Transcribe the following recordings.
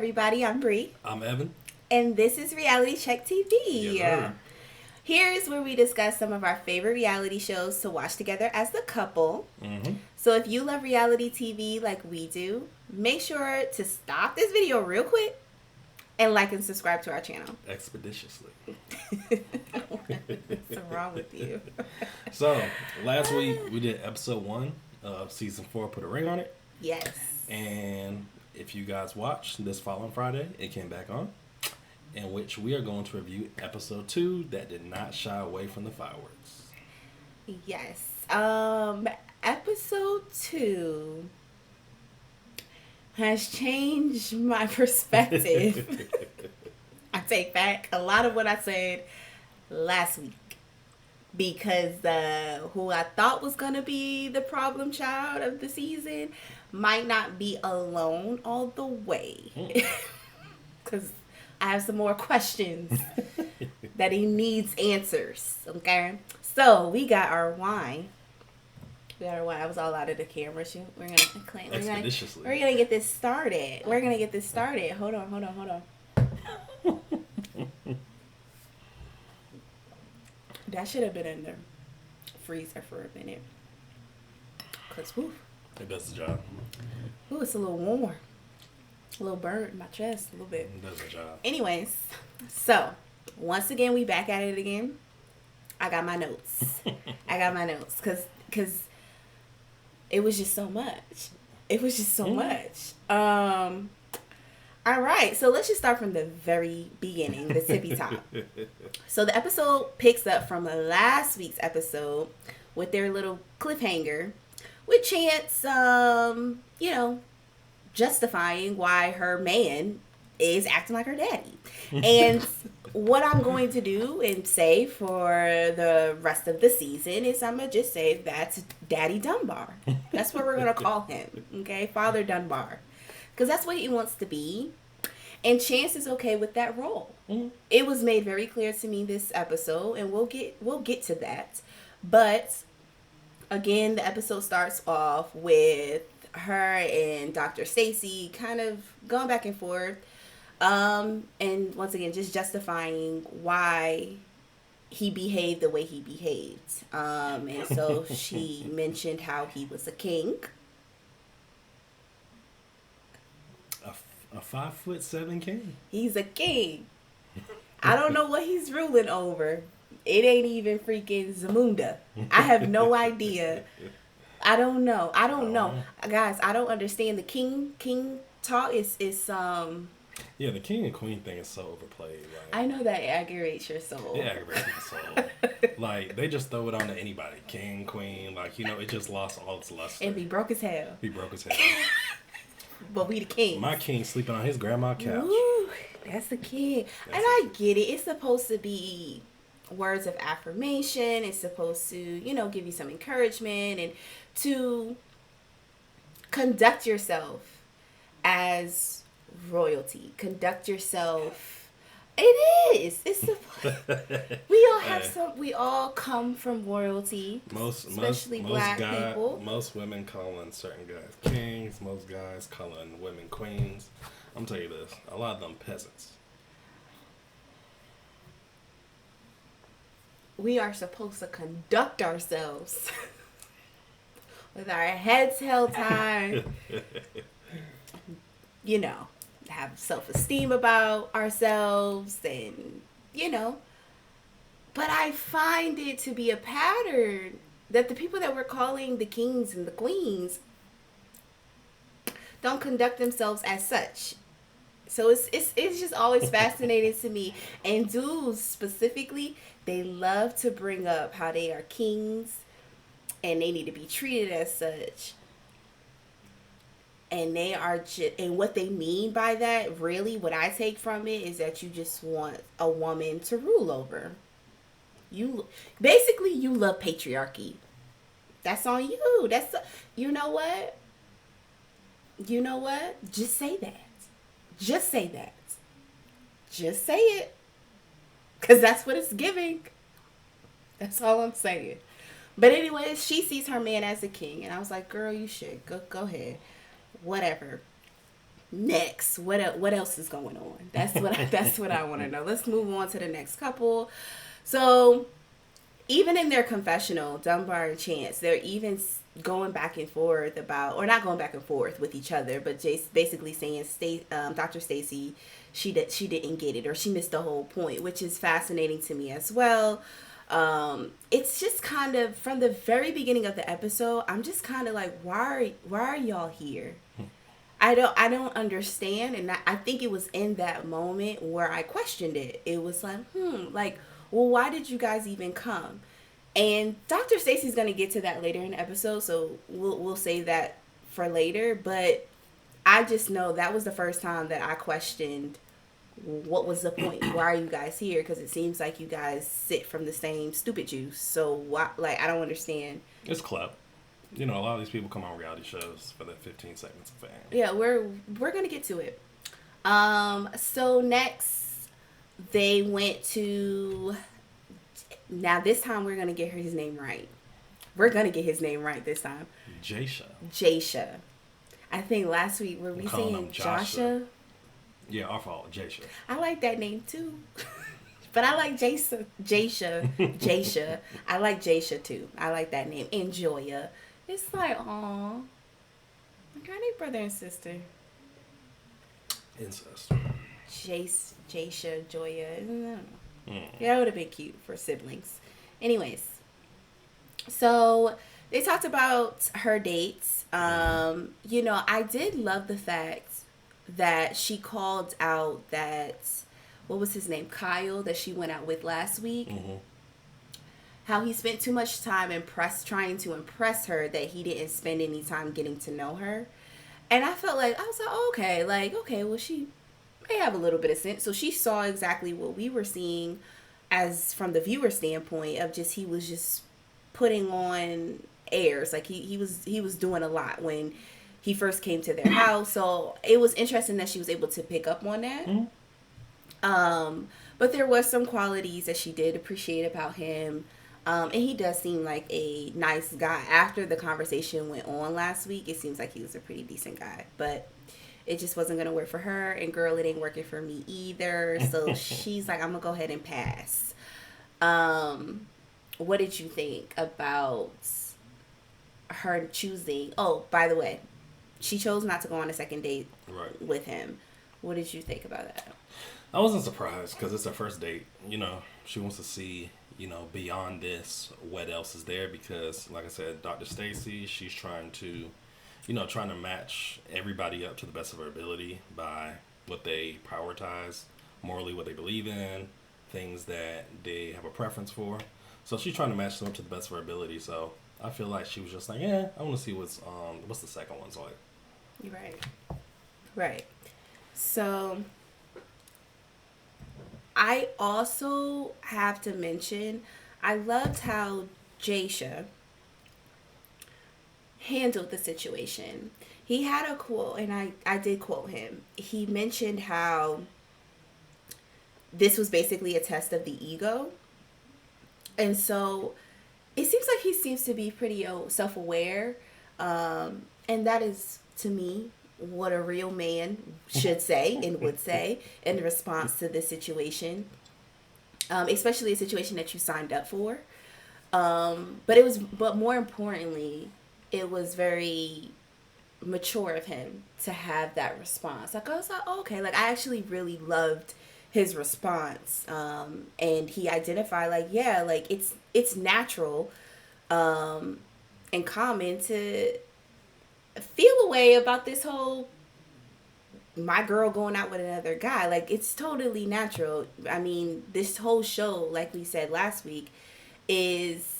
everybody. I'm Bree. I'm Evan. And this is Reality Check TV. Yes, Here's where we discuss some of our favorite reality shows to watch together as the couple. So if you love reality TV like we do, make sure to stop this video real quick and like and subscribe to our channel. Expeditiously. What's wrong with you? So, last week we did episode 1 of season 4, Put a Ring on It. Yes. And if you guys watched this following Friday, it came back on, in which we are going to review episode 2 that did not shy away from the fireworks. Yes. Episode 2 has changed my perspective. I take back a lot of what I said last week. Because who I thought was going to be the problem child of the season might not be alone all the way. Because I have some more questions that he needs answers. Okay? So, we got our wine. I was all out of the camera shoot. We're going to claim. Expeditiously. We're going to get this started. Hold on. That should have been in the freezer for a minute. Because, whoo. It does the job. Ooh, it's a little warm. A little burnt in my chest a little bit. It does the job. Anyways, so, once again, we back at it again. I got my notes. Because it was just so much. All right, so let's just start from the very beginning, the tippy top. So the episode picks up from last week's episode with their little cliffhanger, with Chance, justifying why her man is acting like her daddy. And what I'm going to do and say for the rest of the season is I'm going to just say that's Daddy Dunbar. That's what we're going to call him, okay? Father Dunbar. Because that's what he wants to be. And Chance is okay with that role. Mm-hmm. It was made very clear to me this episode, and we'll get to that. But again, the episode starts off with her and Dr. Stacy kind of going back and forth. And once again, just justifying why he behaved the way he behaved. And so she mentioned how he was a king. A 5'7" king. He's a king. I don't know what he's ruling over. It ain't even freaking Zamunda. I have no idea. I don't know. Guys, I don't understand the king talk is Yeah, the king and queen thing is so overplayed. Like, I know that aggravates your soul. It aggravates my soul. Like, they just throw it on to anybody. King, queen, it just lost all its luster. And be broke as hell. But we the king. My king sleeping on his grandma's couch. Ooh, that's the king. I get it. It's supposed to be words of affirmation. It's supposed to, give you some encouragement and to conduct yourself as royalty. Conduct yourself. It is. It's we all come from royalty. Especially black people. Most women calling certain guys kings. Most guys calling women queens. I'm telling you this. A lot of them peasants. We are supposed to conduct ourselves with our heads held high. Have self-esteem about ourselves and, But I find it to be a pattern that the people that we're calling the kings and the queens don't conduct themselves as such. So it's just always fascinating to me. And dudes specifically, they love to bring up how they are kings and they need to be treated as such. And they are and what they mean by that, really, what I take from it is that you just want a woman to rule over. You love patriarchy. That's on you. You know what? Just say that. Just say it. Because that's what it's giving. That's all I'm saying. But anyways, she sees her man as a king. And I was like, girl, you should. Go ahead. Whatever. next? What else is going on? That's what I want to know. Let's move on to the next couple. So even in their confessional, Dunbar and Chance, they're even going back and forth about, or not going back and forth with each other, but just basically saying, Dr. Stacy, she didn't get it, or she missed the whole point, which is fascinating to me as well. It's just kind of from the very beginning of the episode, I'm just kind of like, why are y'all here? I don't understand, and I think it was in that moment where I questioned it. It was like, like, well, why did you guys even come? And Dr. Stacy's gonna get to that later in the episode, so we'll save that for later. But I just know that was the first time that I questioned what was the point. Why are you guys here? Because it seems like you guys sit from the same stupid juice. So why? Like, I don't understand. It's club. You know, a lot of these people come on reality shows for that 15 seconds of fame. Yeah, we're gonna get to it. So next they went to. Now this time we're gonna get his name right. We're gonna get his name right this time. Jasha. I think last week were we saying Joshua? Yeah, our fault. Jasha. I like that name too. But I like Jasha. I like Jasha too. I like that name. And Joya. It's like, aw. Like, are they brother and sister? Incest. Jasha, Joya. I don't know. Yeah, that would have been cute for siblings. Anyways. So, they talked about her dates. You know, I did love the fact that she called out that, what was his name? Kyle, that she went out with last week. How he spent too much time trying to impress her, that he didn't spend any time getting to know her. And I felt like, I was like, okay, well, she may have a little bit of sense. So she saw exactly what we were seeing as from the viewer standpoint of just, he was just putting on airs. Like he was doing a lot when he first came to their house. So it was interesting that she was able to pick up on that. But there was some qualities that she did appreciate about him. And he does seem like a nice guy. After the conversation went on last week, it seems like he was a pretty decent guy. But it just wasn't going to work for her. And girl, it ain't working for me either. So she's like, I'm going to go ahead and pass. What did you think about her choosing? Oh, by the way, she chose not to go on a second date with him. What did you think about that? I wasn't surprised because it's her first date. You know, she wants to see, you know, beyond this, what else is there, because like I said, Dr. Stacy, she's trying to match everybody up to the best of her ability by what they prioritize, morally what they believe in, things that they have a preference for. So she's trying to match them up to the best of her ability. So I feel like she was just like, I want to see what's the second one's like. Right. So I also have to mention, I loved how Jasha handled the situation. He had a quote, and I did quote him. He mentioned how this was basically a test of the ego. And so it seems like he seems to be pretty self-aware. And that is, to me, what a real man should say and would say in response to this situation, especially a situation that you signed up for. But more importantly, it was very mature of him to have that response. Like, I was like, okay, like I actually really loved his response. And he identified like, yeah, like it's natural, and common to feel a way about this whole my girl going out with another guy. Like, it's totally natural. I mean, this whole show, like we said last week, is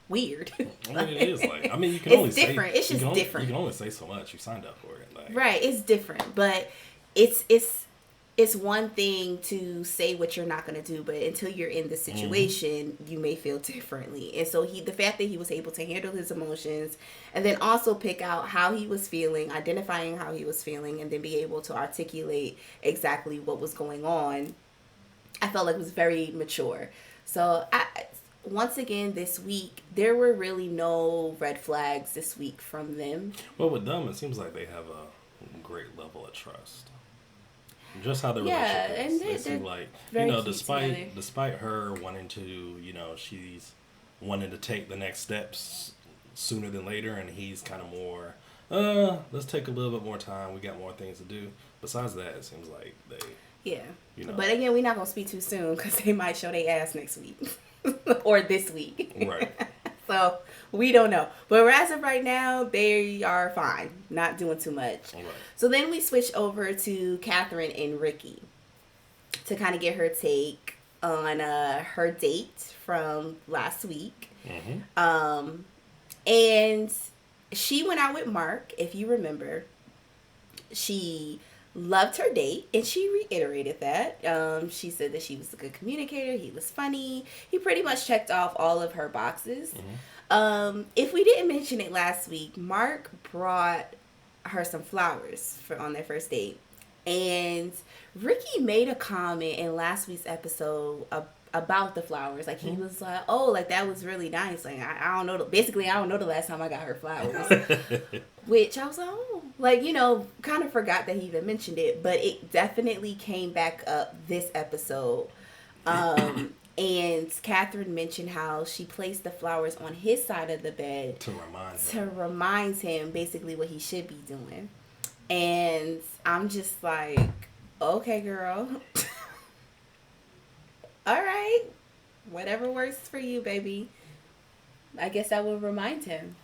weird. I mean, it is like, I mean, you can only say, different. It's just different. You can only say so much. You signed up for it. Like. Right. It's different, but it's one thing to say what you're not going to do, but until you're in the situation, you may feel differently. And so the fact that he was able to handle his emotions and then also pick out how he was feeling, identifying how he was feeling, and then be able to articulate exactly what was going on, I felt like it was very mature. So once again, this week, there were really no red flags this week from them. Well, with them, it seems like they have a great level of trust. Just how the Yeah, relationship and is. They seem they're like, very cute together. despite her wanting to, she's wanting to take the next steps sooner than later, and he's kind of more, let's take a little bit more time. We got more things to do. Besides that, it seems like they, Yeah. But again, we're not going to speak too soon because they might show their ass next week or this week. Right. So we don't know. But as of right now, they are fine. Not doing too much. Right. So then we switch over to Catherine and Ricky to kind of get her take on her date from last week. Mm-hmm. And she went out with Mark, if you remember. She loved her date, and she reiterated that. She said that she was a good communicator. He was funny. He pretty much checked off all of her boxes. Mm-hmm. If we didn't mention it last week, Mark brought her some flowers on their first date. And Ricky made a comment in last week's episode about the flowers. Like, he was like, oh, like, that was really nice. Like, I don't know. Basically, I don't know the last time I got her flowers. Which I was like, oh. Like, kind of forgot that he even mentioned it. But it definitely came back up this episode. And Catherine mentioned how she placed the flowers on his side of the bed. To remind him basically what he should be doing. And I'm just like, okay, girl. All right. Whatever works for you, baby. I guess that will remind him.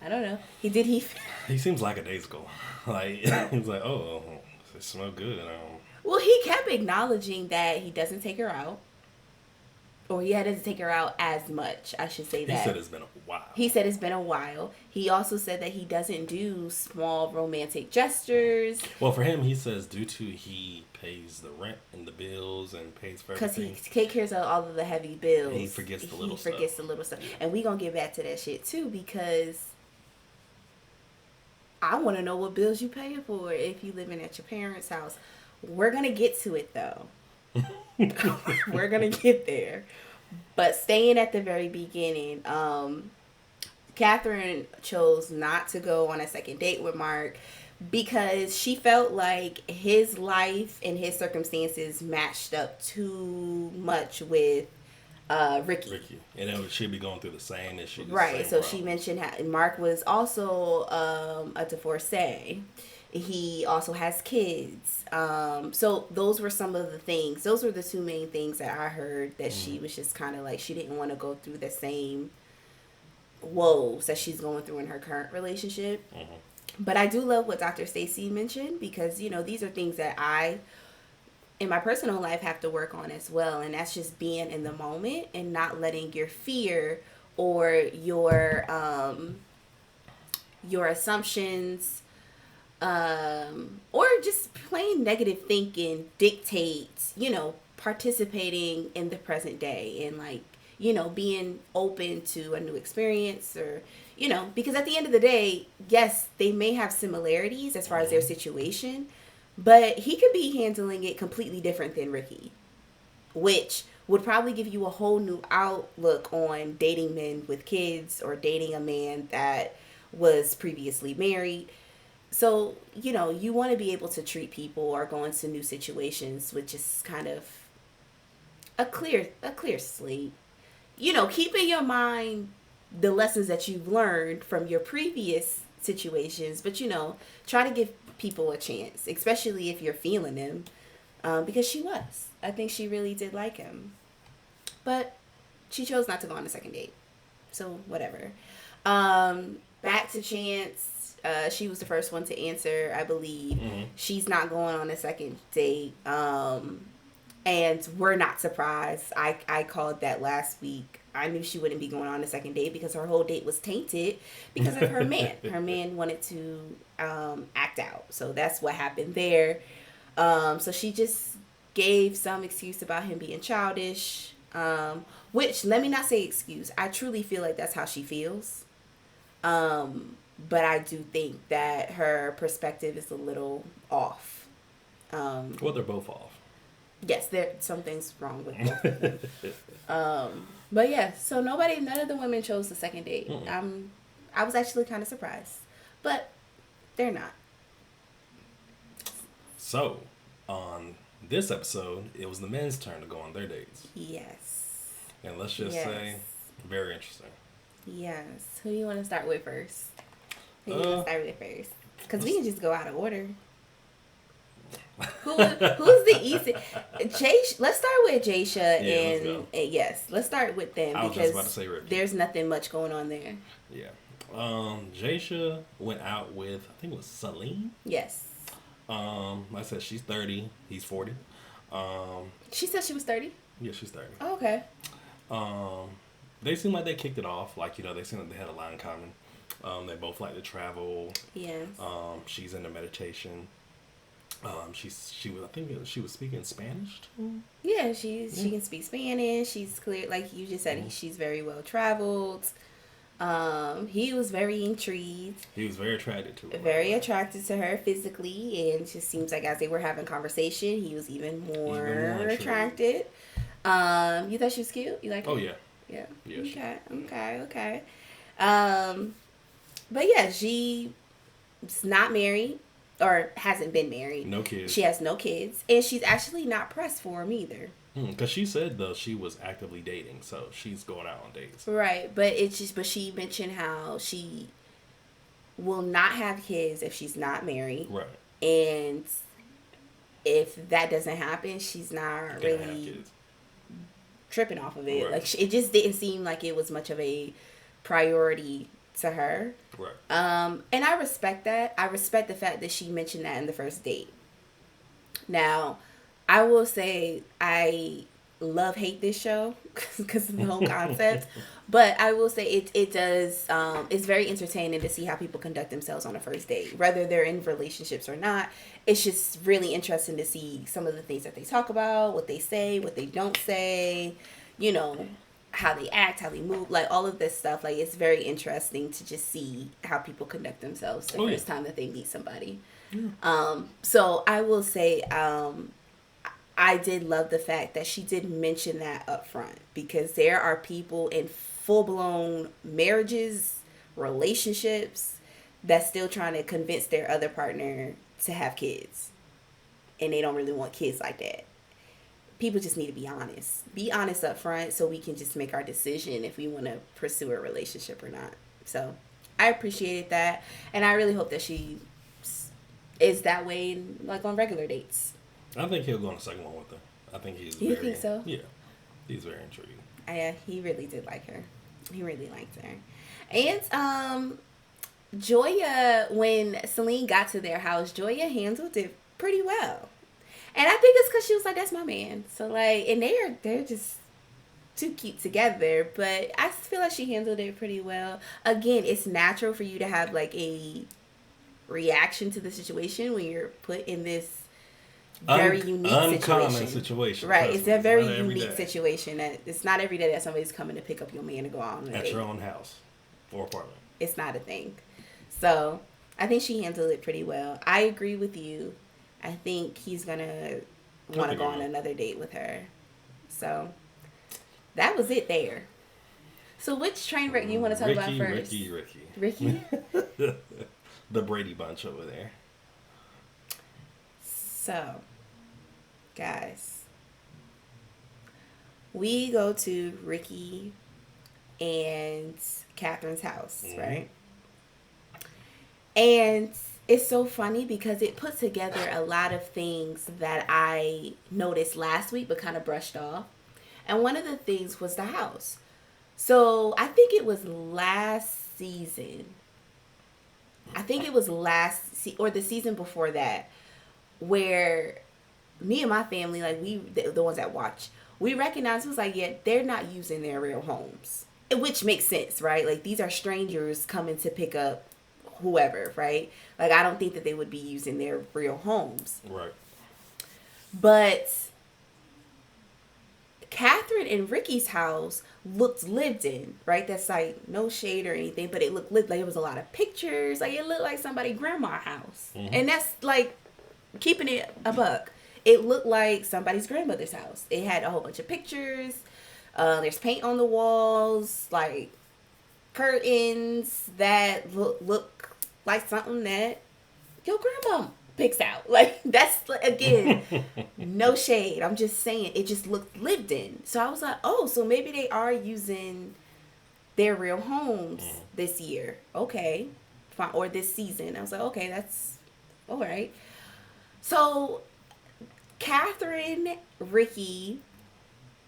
I don't know. He seems like a daisical. Like, he's like, oh, it smells good. Well, he kept acknowledging that he doesn't take her out. Or he doesn't take her out as much, I should say that. He said it's been a while. He said it's been a while. He also said that he doesn't do small romantic gestures. Well, for him, he says due to he pays the rent and the bills and pays for everything. Because he takes care of all of the heavy bills. And he forgets the little stuff. And we going to get back to that shit, too, because I want to know what bills you paying for if you living at your parents' house. We're going to get to it, though. We're gonna get there, but staying at the very beginning, Catherine chose not to go on a second date with Mark because she felt like his life and his circumstances matched up too much with Ricky. And it should be going through the same issues. Right. So she mentioned how Mark was also a divorcee. He also has kids. So those were some of the things. Those were the two main things that I heard that she was just kind of like, she didn't want to go through the same woes that she's going through in her current relationship. But I do love what Dr. Stacy mentioned because, these are things that I, in my personal life, have to work on as well. And that's just being in the moment and not letting your fear or your assumptions or just plain negative thinking dictates, participating in the present day and being open to a new experience or, because at the end of the day, yes, they may have similarities as far as their situation, but he could be handling it completely different than Ricky, which would probably give you a whole new outlook on dating men with kids or dating a man that was previously married. So, you want to be able to treat people or go into new situations, which is kind of a clear slate. Keep in your mind the lessons that you've learned from your previous situations, but, try to give people a chance, especially if you're feeling them, because she was. I think she really did like him. But she chose not to go on a second date. So, whatever. Back to Chance. She was the first one to answer, I believe. She's not going on a second date. And we're not surprised. I called that last week. I knew she wouldn't be going on a second date because her whole date was tainted because of her man. Her man wanted to act out. So that's what happened there. So she just gave some excuse about him being childish. Which, let me not say excuse. I truly feel like that's how she feels. But I do think that her perspective is a little off. Well, they're both off. Yes, there something's wrong with both of them. But yeah, so none of the women chose the second date. I was actually kind of surprised, but they're not. So, on this episode, it was the men's turn to go on their dates. Yes. And let's just say, very interesting. Yes. Who do you want to start with first? Who do you want to start with first? Because we can just go out of order. Who's the easy? Let's start with Jasha and yes, let's start with them I was because just about to say Ricky. There's nothing much going on there. Yeah. Jasha went out with, I think it was Celine. Yes. Like I said, she's 30. He's 40. She said she was 30. Yeah, she's 30. Oh, okay. They seem like they kicked it off. Like, they seem like they had a lot in common. They both like to travel. Yes. She's into meditation. She was speaking Spanish too. Yeah, she can speak Spanish. She's clear, like you just said. She's very well traveled. He was very intrigued. He was very attracted to her. Very attracted to her physically, and just seems like as they were having conversation, he was even more attracted. You thought she was cute? You like her? Oh yeah. Yeah. Yeah. Okay. But yeah, she's not married or hasn't been married. No kids. She has no kids, and she's actually not pressed for him either. Because she said though she was actively dating, so she's going out on dates. Right, but she mentioned how she will not have kids if she's not married. Right. And if that doesn't happen, she's not really tripping off of it. Right. Like it just didn't seem like it was much of a priority to her. Right. And I respect that. I respect the fact that she mentioned that in the first date. Now, I will say I hate this show because of the whole concept. But I will say it does, it's very entertaining to see how people conduct themselves on a first date. Whether they're in relationships or not, it's just really interesting to see some of the things that they talk about, what they say, what they don't say, how they act, how they move, like all of this stuff. Like it's very interesting to just see how people conduct themselves the first time that they meet somebody. Yeah. So I will say, I did love the fact that she did mention that up front, because there are people in full-blown marriages, relationships, that's still trying to convince their other partner to have kids. And they don't really want kids like that. People just need to be honest. Be honest up front so we can just make our decision if we want to pursue a relationship or not. So I appreciated that. And I really hope that she is that way like on regular dates. I think he'll go on the second one with her. I think he's You think so? Yeah. He's very intrigued. Yeah, he really did like her. He really liked her. And Joya, when Celine got to their house, Joya handled it pretty well. And I think it's because she was like, that's my man. So like, and they're just too cute together. But I feel like she handled it pretty well. Again, it's natural for you to have like a reaction to the situation when you're put in this very unique situation. Right. It's a very unique situation. That it's not every day that somebody's coming to pick up your man to go out on a date. At your own house or apartment. It's not a thing. So I think she handled it pretty well. I agree with you. I think he's going to want to go on another date with her. So that was it there. So which train wreck you want to talk about first? Ricky? The Brady Bunch over there. So, guys, we go to Ricky and Catherine's house, right? And it's so funny because it put together a lot of things that I noticed last week but kind of brushed off. And one of the things was the house. So I think it was last season. Or the season before that, where me and my family, like the ones that watch, we recognized, it was like, yeah, they're not using their real homes. Which makes sense, right? Like these are strangers coming to pick up whoever, right? Like I don't think that they would be using their real homes. Right. But Catherine and Ricky's house looked lived in, right? That's like no shade or anything, but it looked lived, like it was a lot of pictures. Like it looked like somebody's grandma's house. Mm-hmm. And that's like keeping it a buck. it looked like somebody's grandmother's house. It had a whole bunch of pictures. There's paint on the walls, like curtains that look like something that your grandma picks out. Like, that's, again, no shade. I'm just saying, it just looked lived in. So I was like, oh, so maybe they are using their real homes this year. Okay. Fine. Or this season. I was like, okay, that's all right. So Catherine, Ricky,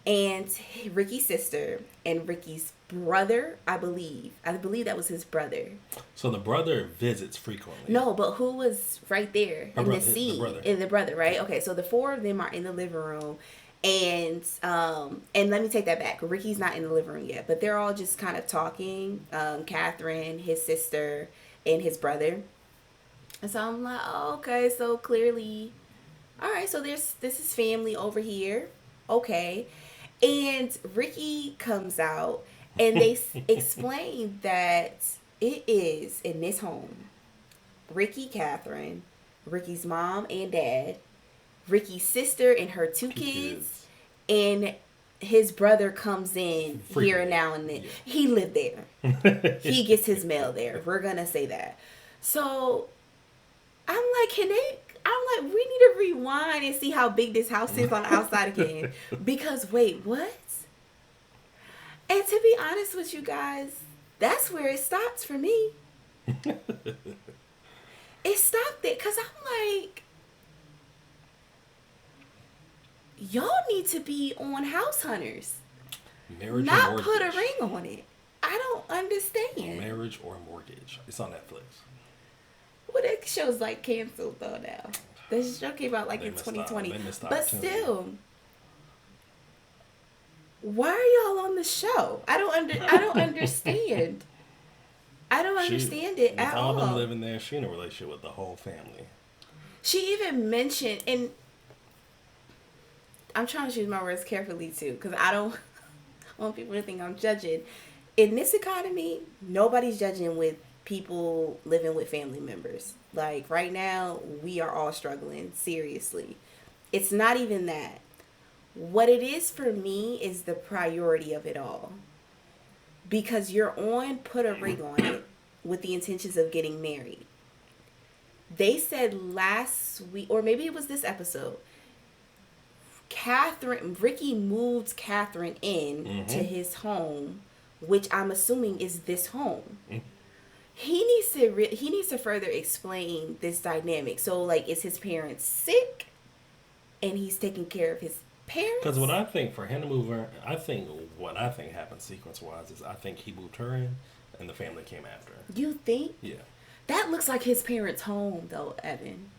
and Ricky's sister and Ricky's brother, I believe that was his brother. So the brother visits frequently. No, but who was right there in the scene? The brother, right? Okay, so the four of them are in the living room, and let me take that back. Ricky's not in the living room yet, but they're all just kind of talking. Catherine, his sister, and his brother. And so I'm like, oh, okay, so clearly, all right, so this is family over here. Okay. And Ricky comes out and they explain that it is in this home Ricky, Catherine, Ricky's mom and dad, Ricky's sister and her two kids, and his brother comes in here and now and then. Yeah. He lived there. He gets his mail there. We're going to say that. So I'm like, we need to rewind and see how big this house is on the outside again. Because, wait, what? And to be honest with you guys, that's where it stops for me. It stopped there because I'm like, y'all need to be on House Hunters. Marriage not or mortgage. Put a ring on it. I don't understand. Marriage or mortgage. It's on Netflix. Well, that show's like canceled though now. This show came out like in 2020. But still, why are y'all on the show? I don't understand. I don't understand it at all. With all them living there, she in a relationship with the whole family. She even mentioned, and I'm trying to choose my words carefully too, because I don't want people to think I'm judging. In this economy, nobody's judging with people living with family members. Like right now, we are all struggling, seriously. It's not even that. What it is for me is the priority of it all. Because you're on put a ring on it with the intentions of getting married. They said last week, or maybe it was this episode, Ricky moved Catherine in to his home, which I'm assuming is this home. He needs to further explain this dynamic. So, like, is his parents sick, and he's taking care of his parents? Because what I think for him to move her, what I think happened sequence wise is I think he moved her in, and the family came after. You think? Yeah. That looks like his parents' home, though, Evan.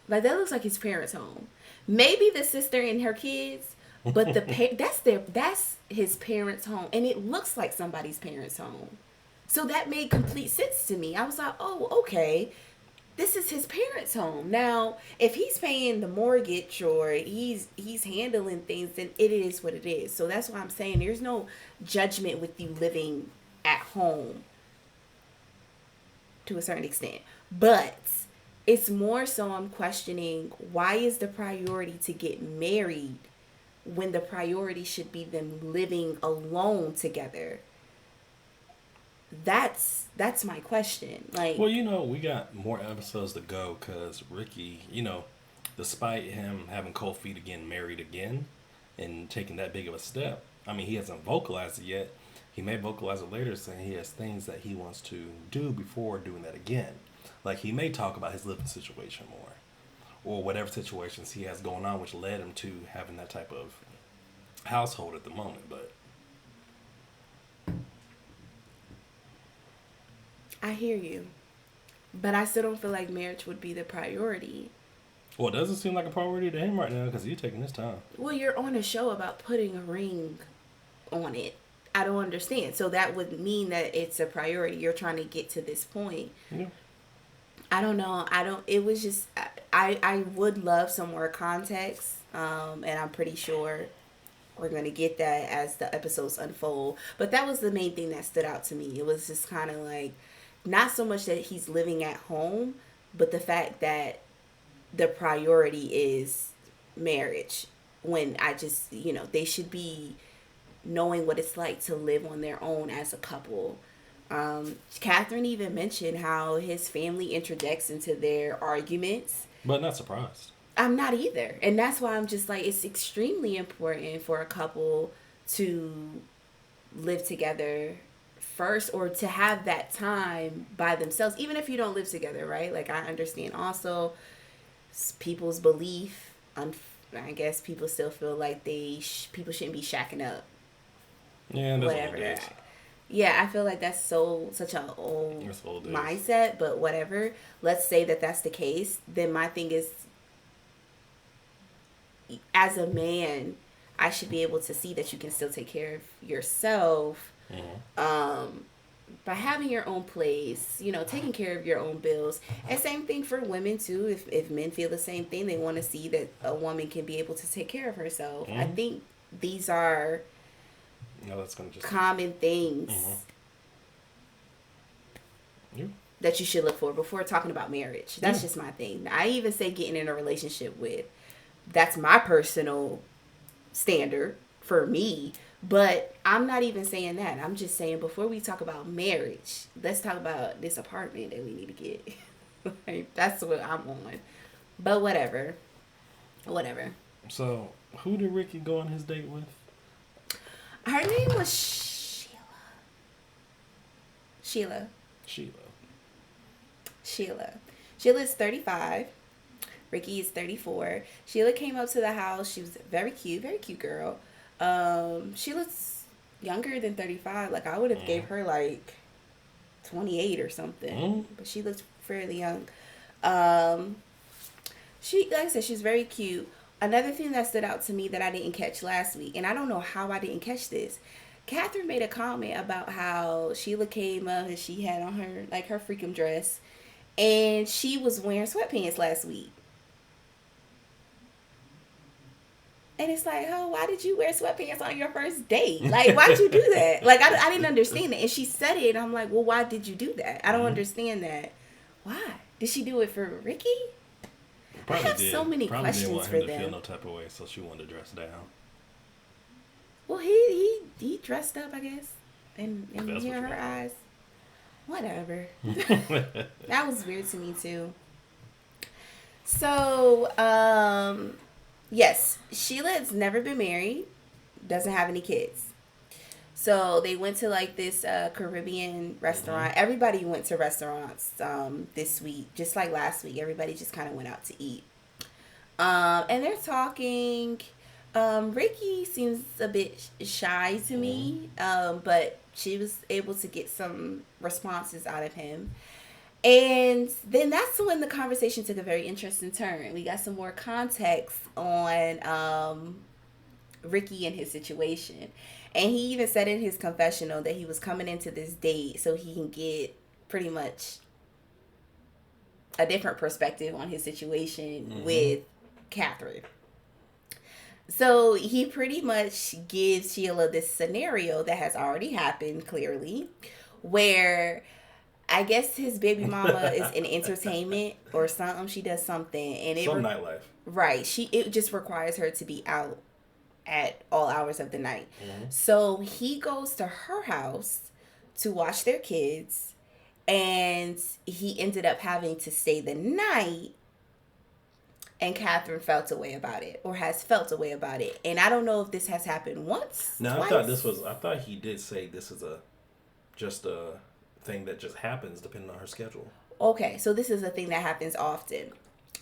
Like, that looks like his parents' home. Maybe the sister and her kids, but that's his parents' home, and it looks like somebody's parents' home. So that made complete sense to me. I was like, oh, okay, this is his parents' home. Now, if he's paying the mortgage or he's handling things, then it is what it is. So that's why I'm saying there's no judgment with you living at home to a certain extent. But it's more so I'm questioning, why is the priority to get married when the priority should be them living alone together? That's my question. Like, well, we got more episodes to go because Ricky, despite him having cold feet again, married again, and taking that big of a step, I mean, he hasn't vocalized it yet. He may vocalize it later, saying he has things that he wants to do before doing that again. Like, he may talk about his living situation more, or whatever situations he has going on, which led him to having that type of household at the moment, but I hear you, but I still don't feel like marriage would be the priority. Well, it doesn't seem like a priority to him right now because he's taking his time. Well, you're on a show about putting a ring on it. I don't understand. So that would mean that it's a priority. You're trying to get to this point. Yeah. I don't know. It was just, I would love some more context. And I'm pretty sure we're going to get that as the episodes unfold. But that was the main thing that stood out to me. It was just kind of like, not so much that he's living at home, but the fact that the priority is marriage, when I just, they should be knowing what it's like to live on their own as a couple. Catherine even mentioned how his family interjects into their arguments. But not surprised. I'm not either. And that's why I'm just like, it's extremely important for a couple to live together first, or to have that time by themselves, even if you don't live together, right? Like, I understand also people's belief. I guess people still feel like people shouldn't be shacking up. Yeah, that's Whatever. Yeah, I feel like that's such an old mindset, but whatever. Let's say that that's the case. Then my thing is, as a man, I should be able to see that you can still take care of yourself. By having your own place, taking care of your own bills. And same thing for women too. If men feel the same thing, they want to see that a woman can be able to take care of herself. I think these are that's gonna just common things that you should look for before talking about marriage. That's just my thing. I even say getting in a relationship with. That's my personal standard for me. But I'm not even saying that. I'm just saying, before we talk about marriage, let's talk about this apartment that we need to get. Like, that's what I'm on. But whatever. So, who did Ricky go on his date with? Her name was Sheila. Sheila is 35. Ricky is 34. Sheila came up to the house. She was very cute girl. She looks younger than 35. Like, I would have gave her like 28 or something. But she looks fairly young. She, like I said, she's very cute. Another thing that stood out to me that I didn't catch last week, and I don't know how I didn't catch this. Catherine made a comment about how Sheila came up and she had on her, like, her freakum dress, and she was wearing sweatpants last week. And it's like, oh, why did you wear sweatpants on your first date? Like, why'd you do that? Like, I didn't understand it. And she said it, and I'm like, well, why did you do that? I don't understand that. Why? Did she do it for Ricky? Probably I have so many questions didn't want for him them. to feel no type of way, so she wanted to dress down. Well, he dressed up, I guess, in her eyes. Whatever. That was weird to me too. So, yes, Sheila has never been married, doesn't have any kids. So they went to like this Caribbean restaurant. Everybody went to restaurants this week, just like last week. Everybody just kind of went out to eat. And they're talking. Ricky seems a bit shy to me, but she was able to get some responses out of him. And then that's when the conversation took a very interesting turn. We got some more context on Ricky and his situation. And he even said in his confessional that he was coming into this date so he can get pretty much a different perspective on his situation with Catherine. So he pretty much gives Sheila this scenario that has already happened, clearly, where I guess his baby mama is in entertainment or something. She does something, and nightlife. Right. It just requires her to be out at all hours of the night. So he goes to her house to watch their kids, and he ended up having to stay the night. And Catherine felt a way about it, or has felt a way about it. And I don't know if this has happened once. No, twice. I thought he did say this is just a thing that just happens depending on her schedule. Okay, so this is a thing that happens often.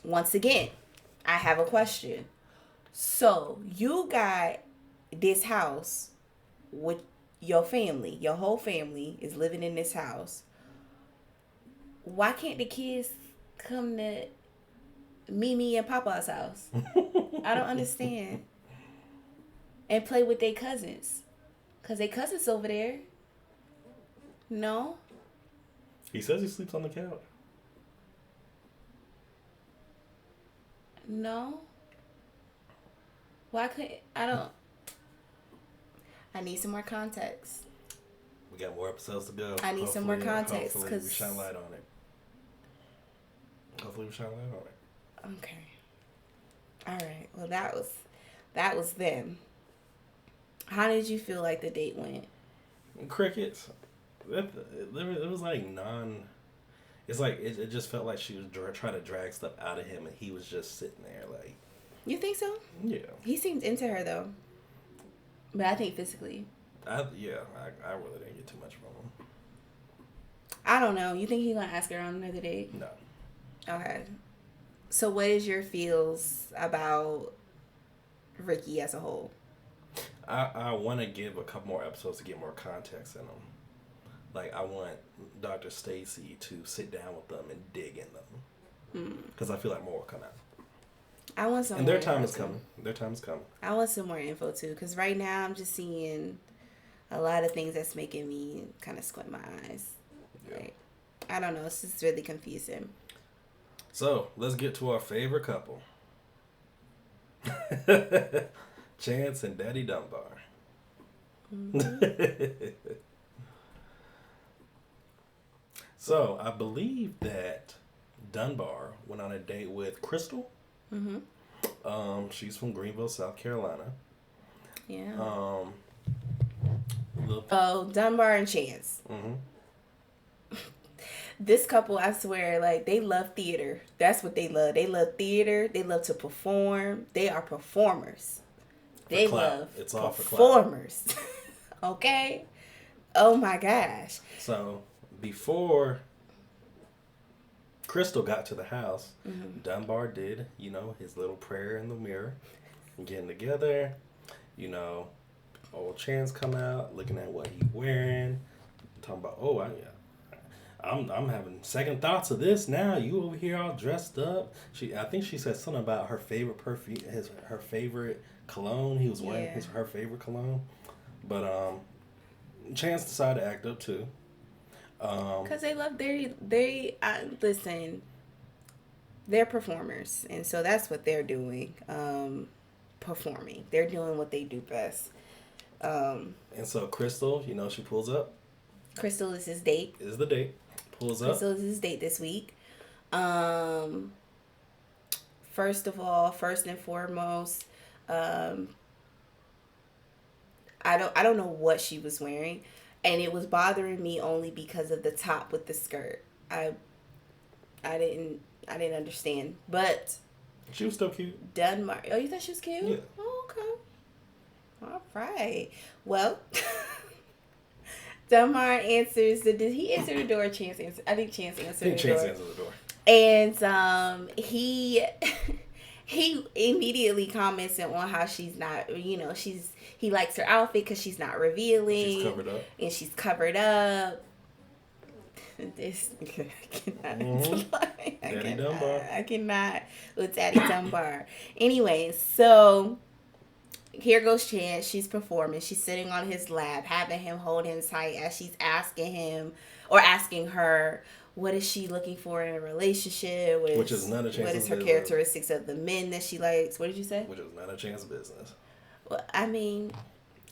Once again, I have a question. So you got this house with your family. Your whole family is living in this house. Why can't the kids come to Mimi and Papa's house? I don't understand. And play with their cousins. Because their cousins over there. No? He says he sleeps on the couch. No? Why couldn't... I need some more context. We got more episodes to go. I need some more context. Hopefully we shine light on it. Okay. All right. Well, that was them. How did you feel like the date went? Crickets. It was like non. It's like it just felt like she was trying to drag stuff out of him, and he was just sitting there like, You think so? yeah, He seemed into her though, but I think physically. I really didn't get too much from him. I don't know. You think he gonna ask her on another date? No. Okay. So, what is your feels about Ricky as a whole? I want to give a couple more episodes to get more context in them. Like, I want Dr. Stacy to sit down with them and dig in them. Because I feel like more will come out. I want some. And their time is coming. Their time is coming. I want some more info too, because right now I'm just seeing a lot of things that's making me kind of squint my eyes. Yeah. Like, I don't know. It's just really confusing. So, let's get to our favorite couple. Chance and Daddy Dunbar. So, I believe that Dunbar went on a date with Crystal. She's from Greenville, South Carolina. Yeah. Look. Oh, Dunbar and Chance. This couple, I swear, like, they love theater. That's what they love. They love theater. They love to perform. They are performers. They love it's all for performers. Okay? Oh my gosh. So, before Crystal got to the house, Dunbar did, his little prayer in the mirror, getting together, old Chance come out, looking at what he's wearing, talking about, I'm having second thoughts of this now. You over here all dressed up. I think she said something about her favorite perfume, her favorite cologne. He was wearing her favorite cologne, but Chance decided to act up too. Because they love listen, they're performers, and so that's what they're doing. Performing. They're doing what they do best. And so Crystal, she pulls up. Crystal is his date. Is the date. Pulls up. Crystal is his date this week. First and foremost, I don't know what she was wearing, and it was bothering me only because of the top with the skirt. I didn't understand, but she was still cute. Dunbar. Oh, you thought she was cute? Yeah. Oh, okay. All right. Well, Dunbar answers did he answer the door? Or Chance answered. I think Chance answered the door. Chance answered the door. And he immediately comments on how she's not, he likes her outfit because she's not revealing. She's covered up. And she's covered up. This I cannot. I cannot with Daddy Dunbar. Anyway, so here goes Chance. She's performing. She's sitting on his lap, having him hold him tight as she's asking her, what is she looking for in a relationship? What is none of Chance's business. What is her characteristics of the men that she likes? What did you say? Which is none of Chance's business. Well, I mean,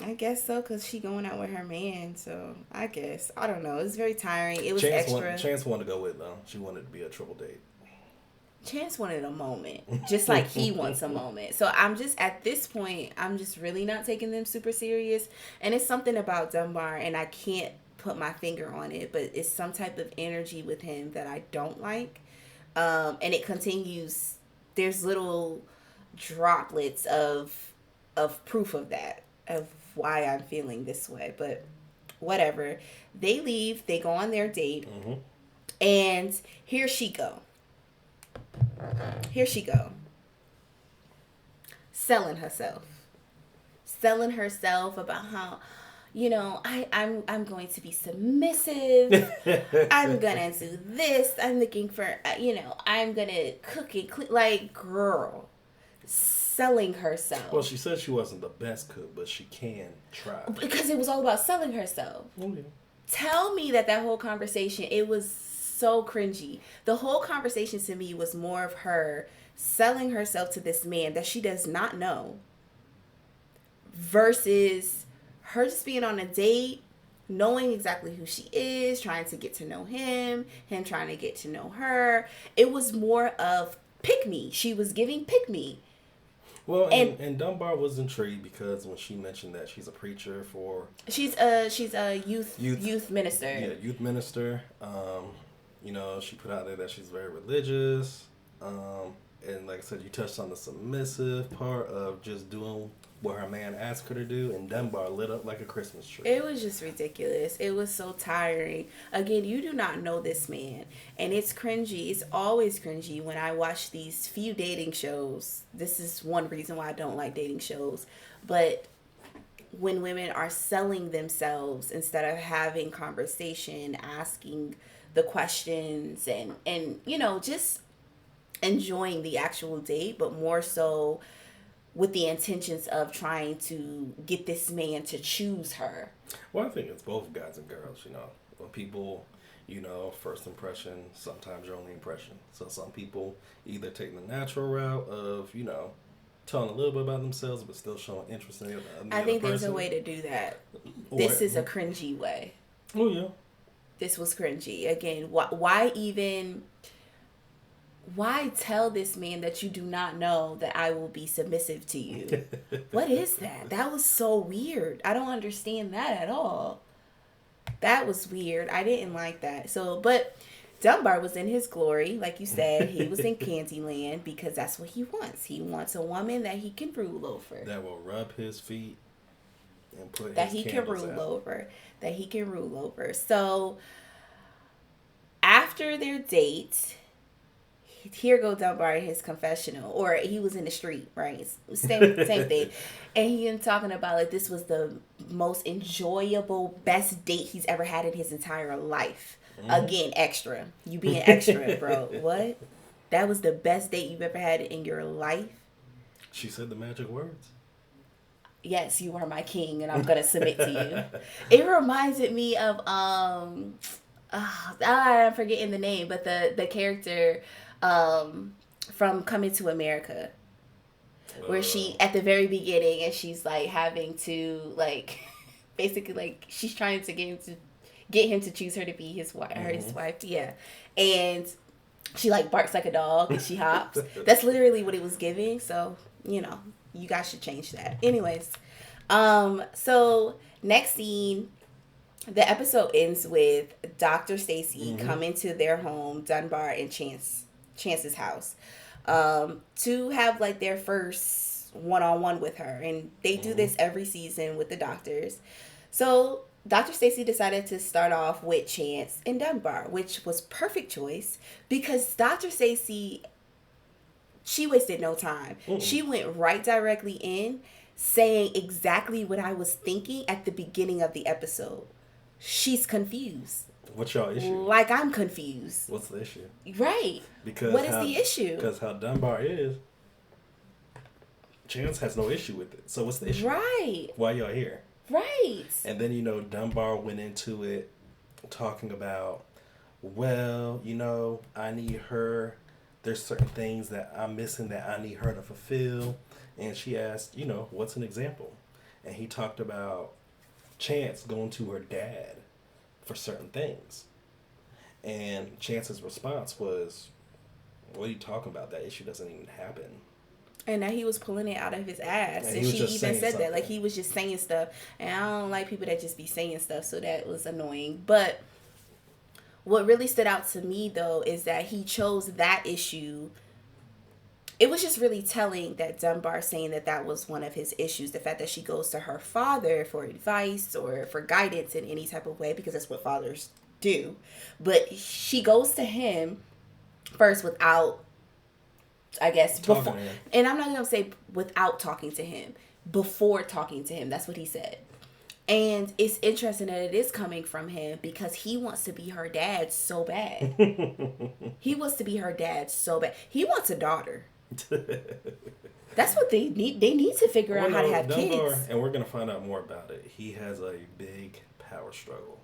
I guess so, because she going out with her man, so I guess. I don't know. It was very tiring. It was extra. Chance wanted to go with, though. She wanted to be a triple date. Chance wanted a moment, just like he wants a moment. So I'm just, at this point, I'm just really not taking them super serious. And it's something about Dunbar, and I can't put my finger on it, but it's some type of energy with him that I don't like. And it continues. There's little droplets of proof of that, of why I'm feeling this way. But whatever. They leave. They go on their date. And here she go. Selling herself about how, I'm going to be submissive. I'm gonna do this. I'm looking for, I'm gonna cook and clean. Like, girl, selling herself. Well, she said she wasn't the best cook, but she can try. Because it was all about selling herself. Okay. Tell me that whole conversation, it was so cringy. The whole conversation to me was more of her selling herself to this man that she does not know, versus her just being on a date, knowing exactly who she is, trying to get to know him trying to get to know her. It was more of pick me. She was giving pick me. Well, And and Dunbar was intrigued because when she mentioned that she's a preacher for she's a youth, youth minister. yeah, youth minister. She put out there that she's very religious. And like I said, you touched on the submissive part of just doing what her man asked her to do, and Dunbar lit up like a Christmas tree. It was just ridiculous. It was so tiring. Again, you do not know this man. And it's cringy. It's always cringy when I watch these few dating shows. This is one reason why I don't like dating shows. But when women are selling themselves instead of having conversation, asking the questions and just enjoying the actual date, but more so with the intentions of trying to get this man to choose her. Well, I think it's both guys and girls, When people, first impression, sometimes your only impression. So some people either take the natural route of, telling a little bit about themselves, but still showing interest in the I think other there's person. a way to do that. This is a cringy way. Oh, yeah. This was cringy. Again, why tell this man that you do not know that I will be submissive to you? What is that? That was so weird. I don't understand that at all. That was weird. I didn't like that. But Dunbar was in his glory. Like you said, he was in Candyland because that's what he wants. He wants a woman that he can rule over. That will rub his feet and put that his he can candles rule out. over. That he can rule over. So, after their date, here go Dunbar in his confessional, or he was in the street, right? Same thing. And he was talking about like this was the most enjoyable, best date he's ever had in his entire life. Again, extra. You being extra, bro. What? That was the best date you've ever had in your life? She said the magic words. Yes, you are my king, and I'm gonna submit to you. It reminded me of I'm forgetting the name, but the character from Coming to America, where she at the very beginning and she's like having to like basically like she's trying to get him to choose her to be his wife, his wife, yeah, and she like barks like a dog and she hops. That's literally what it was giving. So you guys should change that. Anyways, so next scene. The episode ends with Dr. Stacy coming to their home, Dunbar and Chance's house, to have like their first one-on-one with her. And they do this every season with the doctors. So Dr. Stacy decided to start off with Chance and Dunbar, which was perfect choice because Dr. Stacy, she wasted no time. She went right directly in, saying exactly what I was thinking at the beginning of the episode. She's confused. What's your issue? Like I'm confused. What's the issue? Right. Because what is the issue? Because how Dunbar is, Chance has no issue with it. So what's the issue? Right. Why y'all here? Right. And then Dunbar went into it talking about, well, I need her. There's certain things that I'm missing that I need her to fulfill. And she asked, what's an example? And he talked about Chance going to her dad for certain things. And Chance's response was, what are you talking about? That issue doesn't even happen. And that he was pulling it out of his ass. And she even said that. Like, he was just saying stuff. And I don't like people that just be saying stuff. So that was annoying. But what really stood out to me, though, is that he chose that issue. It was just really telling that Dunbar saying that was one of his issues. The fact that she goes to her father for advice or for guidance in any type of way, because that's what fathers do. But she goes to him first without, I guess, before. And I'm not going to say without talking to him. Before talking to him. That's what he said. And it's interesting that it is coming from him because he wants to be her dad so bad. He wants to be her dad so bad. He wants a daughter. That's what they need. They need to figure out how to have Dunbar, kids. And we're going to find out more about it. He has a big power struggle.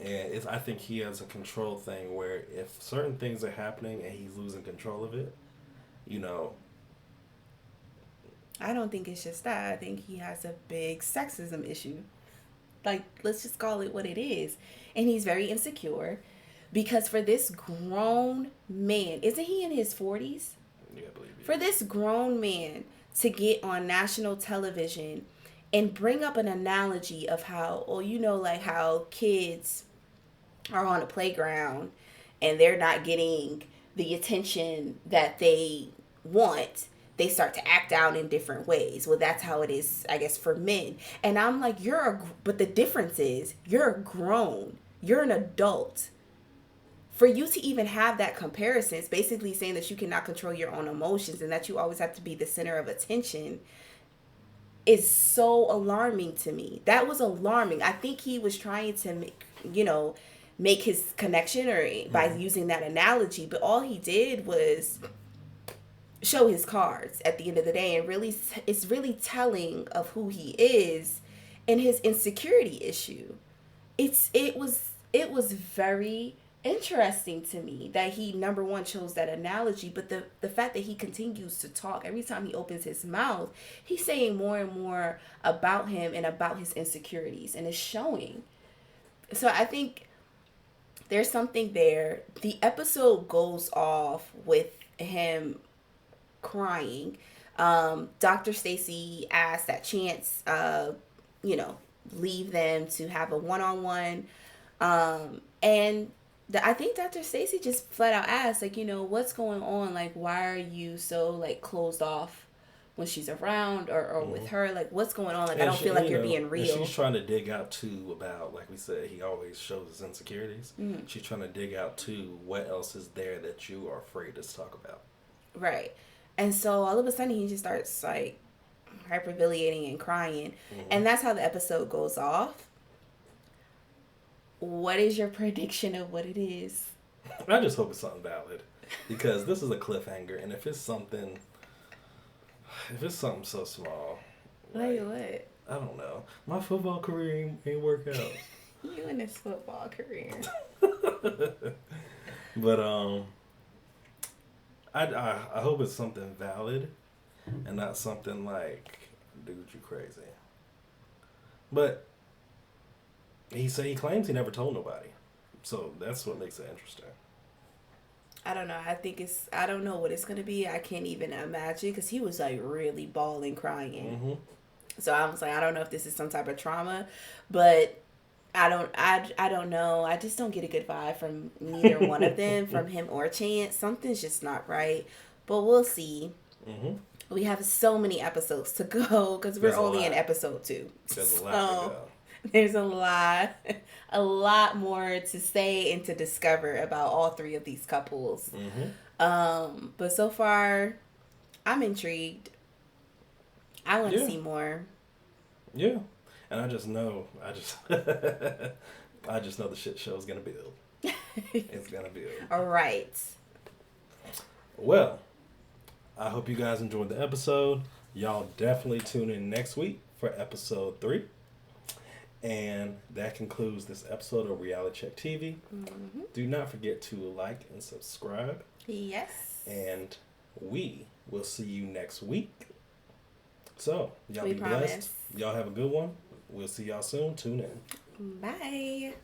And I think he has a control thing where if certain things are happening and he's losing control of it, I don't think it's just that. I think he has a big sexism issue. Like, let's just call it what it is. And he's very insecure because for this grown man, isn't he in his 40s? Yeah, I believe For you. this grown man to get on national television and bring up an analogy of how, well, you know, like how kids are on a playground and they're not getting the attention that they want, they start to act out in different ways. Well, that's how it is, I guess, for men. And I'm like, but the difference is you're grown, you're an adult. For you to even have that comparison, it's basically saying that you cannot control your own emotions and that you always have to be the center of attention, is so alarming to me. That was alarming. I think he was trying to make his connection or by using that analogy, but all he did was show his cards at the end of the day, and really it's really telling of who he is and his insecurity issue. It was very interesting to me that he, number one, chose that analogy, but the fact that he continues to talk every time he opens his mouth, he's saying more and more about him and about his insecurities, and it's showing. So I think there's something there. The episode goes off with him crying. Dr. Stacy asked that Chance, you know, leave them to have a one-on-one. And I think Dr. Stacy just flat out asked, like, what's going on? Like, why are you so, like, closed off when she's around or with her? Like, what's going on? Like, I don't feel like you're being real. And she's trying to dig out, too, about, like we said, he always shows his insecurities. Mm-hmm. She's trying to dig out, too, what else is there that you are afraid to talk about. Right. And so all of a sudden he just starts, like, hyperventilating and crying. Mm-hmm. And that's how the episode goes off. What is your prediction of what it is? I just hope it's something valid, because this is a cliffhanger, and if it's something so small, like what? I don't know. My football career ain't work out. You and this football career. But I hope it's something valid, and not something like, dude, you crazy. But he claims he never told nobody. So that's what makes it interesting. I don't know. I don't know what it's going to be. I can't even imagine, because he was like really bawling, crying. Mm-hmm. So I was like, I don't know if this is some type of trauma, but I don't know. I just don't get a good vibe from neither one of them, from him or Chance. Something's just not right, but we'll see. Mm-hmm. We have so many episodes to go, because we're only in episode 2. There's a lot to go. There's a lot more to say and to discover about all 3 of these couples. Mm-hmm. But so far, I'm intrigued. I want to see more. Yeah, and I just know the shit show's gonna build. It's gonna build. All right. Well, I hope you guys enjoyed the episode. Y'all definitely tune in next week for episode 3. And that concludes this episode of Reality Check TV. Mm-hmm. Do not forget to like and subscribe. Yes. And we will see you next week. So, y'all be blessed. Y'all have a good one. We'll see y'all soon. Tune in. Bye.